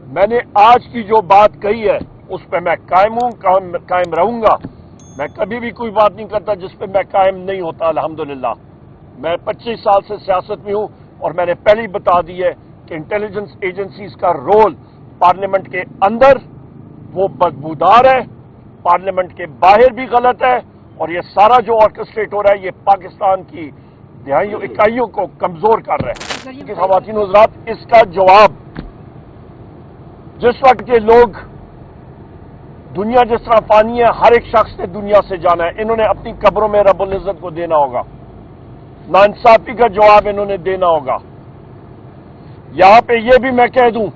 میں نے آج کی جو بات کہی ہے اس پہ میں قائم ہوں، قائم رہوں گا. میں کبھی بھی کوئی بات نہیں کرتا جس پہ میں قائم نہیں ہوتا. الحمدللہ میں 25 سال سے سیاست میں ہوں اور میں نے پہلے ہی بتا دی ہے کہ انٹیلیجنس ایجنسیز کا رول پارلیمنٹ کے اندر وہ بدبودار ہے، پارلیمنٹ کے باہر بھی غلط ہے، اور یہ سارا جو آرکسٹریٹ ہو رہا ہے یہ پاکستان کی دہائیوں اکائیوں کو کمزور کر رہا ہے. خواتین و حضرات، اس کا جواب جس وقت کے لوگ دنیا جس طرح فانی ہے، ہر ایک شخص نے دنیا سے جانا ہے، انہوں نے اپنی قبروں میں رب العزت کو دینا ہوگا. ناانصافی کا جواب انہوں نے دینا ہوگا. یہاں پہ یہ بھی میں کہہ دوں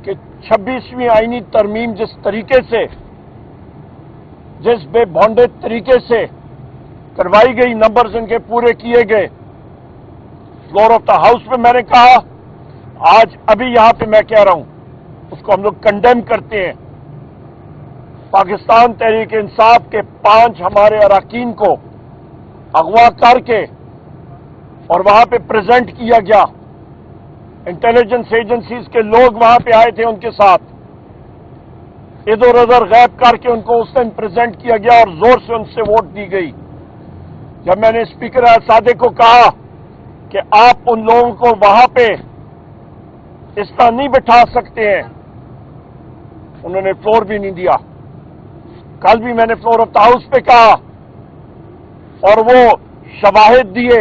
کہ 26ویں آئینی ترمیم جس طریقے سے، جس بے بھونڈے طریقے سے کروائی گئی، نمبرز ان کے پورے کیے گئے، فلور آف دا ہاؤس پہ میں نے کہا، آج ابھی یہاں پہ میں کہہ رہا ہوں، اس کو ہم لوگ کنڈیم کرتے ہیں. پاکستان تحریک انصاف کے 5 ہمارے اراکین کو اغوا کر کے اور وہاں پہ پریزنٹ کیا گیا. انٹیلیجنس ایجنسیز کے لوگ وہاں پہ آئے تھے، ان کے ساتھ ادھر ادھر غائب کر کے ان کو اس دن پریزنٹ کیا گیا اور زور سے ان سے ووٹ دی گئی. جب میں نے اسپیکر صادق کو کہا کہ آپ ان لوگوں کو وہاں پہ اس طرح نہیں بٹھا سکتے ہیں، انہوں نے فلور بھی نہیں دیا. کل بھی میں نے فلور آف دا ہاؤس پہ کہا اور وہ شواہد دیے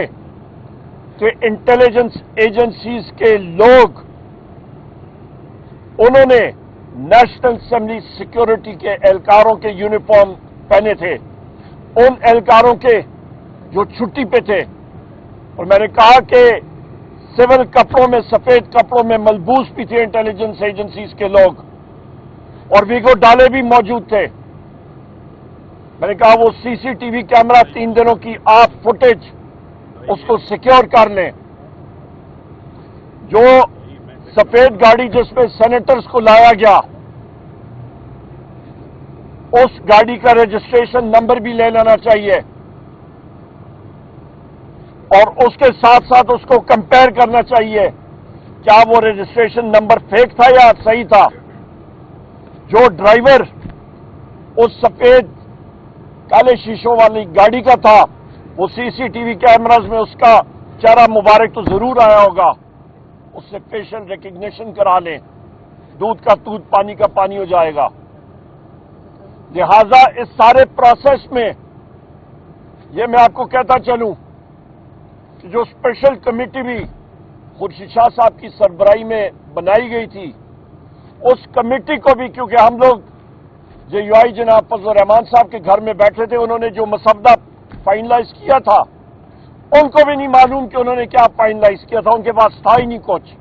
کہ انٹیلیجنس ایجنسیز کے لوگ، انہوں نے نیشنل اسمبلی سیکورٹی کے اہلکاروں کے یونیفارم پہنے تھے، ان اہلکاروں کے جو چھٹی پہ تھے. اور میں نے کہا کہ سول کپڑوں میں، سفید کپڑوں میں ملبوس بھی تھے انٹیلیجنس ایجنسیز کے لوگ، اور ویگو ڈالے بھی موجود تھے. میں نے کہا وہ سی سی ٹی وی کیمرہ 3 دنوں کی آپ فوٹیج اس کو سیکیور کر لیں. جو سفید گاڑی جس میں سینیٹرز کو لایا گیا، اس گاڑی کا رجسٹریشن نمبر بھی لے لینا چاہیے، اور اس کے ساتھ ساتھ اس کو کمپیئر کرنا چاہیے کیا وہ رجسٹریشن نمبر فیک تھا یا صحیح تھا. جو ڈرائیور اس سفید کالے شیشوں والی گاڑی کا تھا، وہ سی سی ٹی وی کیمراز میں اس کا چہرہ مبارک تو ضرور آیا ہوگا. اس سے فیشل ریکگنیشن کرا لیں، دودھ کا دودھ، پانی کا پانی ہو جائے گا. لہذا اس سارے پروسیس میں یہ میں آپ کو کہتا چلوں کہ جو اسپیشل کمیٹی بھی خورشید شاہ صاحب کی سربراہی میں بنائی گئی تھی، اس کمیٹی کو بھی، کیونکہ ہم لوگ جے یو آئی جناب فضل الرحمان صاحب کے گھر میں بیٹھے تھے، انہوں نے جو مسودہ فائنلائز کیا تھا، ان کو بھی نہیں معلوم کہ انہوں نے کیا فائنلائز کیا تھا، ان کے پاس تھا ہی نہیں کچھ.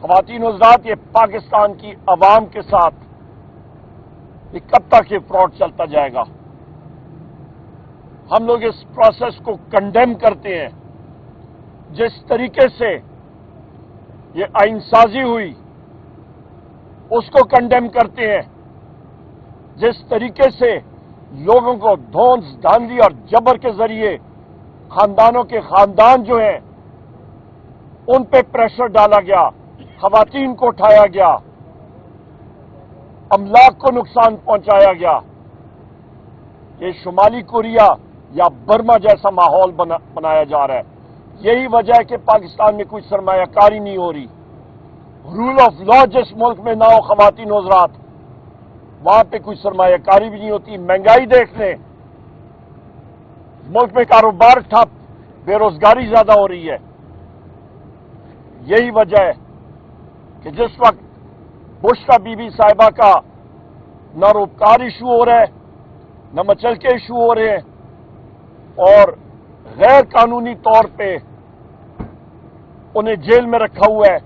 خواتین و حضرات، یہ پاکستان کی عوام کے ساتھ یہ کب تک یہ فراڈ چلتا جائے گا؟ ہم لوگ اس پروسیس کو کنڈیم کرتے ہیں. جس طریقے سے یہ آئین سازی ہوئی اس کو کنڈیم کرتے ہیں. جس طریقے سے لوگوں کو دھونس دھاندلی اور جبر کے ذریعے خاندانوں کے خاندان جو ہیں ان پہ پریشر ڈالا گیا، خواتین کو اٹھایا گیا، املاک کو نقصان پہنچایا گیا، یہ شمالی کوریا یا برما جیسا ماحول بنایا جا رہا ہے. یہی وجہ ہے کہ پاکستان میں کوئی سرمایہ کاری نہیں ہو رہی. رول آف لا جس ملک میں نہ ہو خواتین و حضرات، وہاں پہ کوئی سرمایہ کاری بھی نہیں ہوتی. مہنگائی دیکھ لیں، ملک میں کاروبار ٹھپ، بے روزگاری زیادہ ہو رہی ہے. یہی وجہ ہے کہ جس وقت بشرا بی بی صاحبہ کا نہ روپکار ایشو ہو رہا ہے، نہ مچل کے ایشو ہو رہے ہیں، اور غیر قانونی طور پہ انہیں جیل میں رکھا ہوا ہے.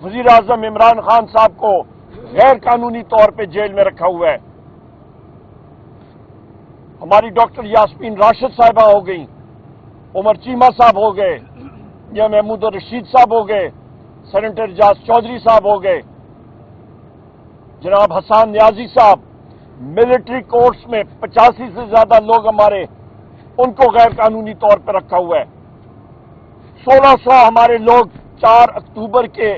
وزیر اعظم عمران خان صاحب کو غیر قانونی طور پہ جیل میں رکھا ہوا ہے. ہماری ڈاکٹر یاسمین راشد صاحبہ ہو گئیں، عمر چیمہ صاحب ہو گئے، یا محمود الرشید صاحب ہو گئے، سینیٹر اجاز چودھری صاحب ہو گئے، جناب حسان نیازی صاحب. ملٹری کورٹس میں 85 سے زیادہ لوگ ہمارے، ان کو غیر قانونی طور پہ رکھا ہوا ہے. 1600 ہمارے لوگ 4 اکتوبر کے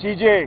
CJ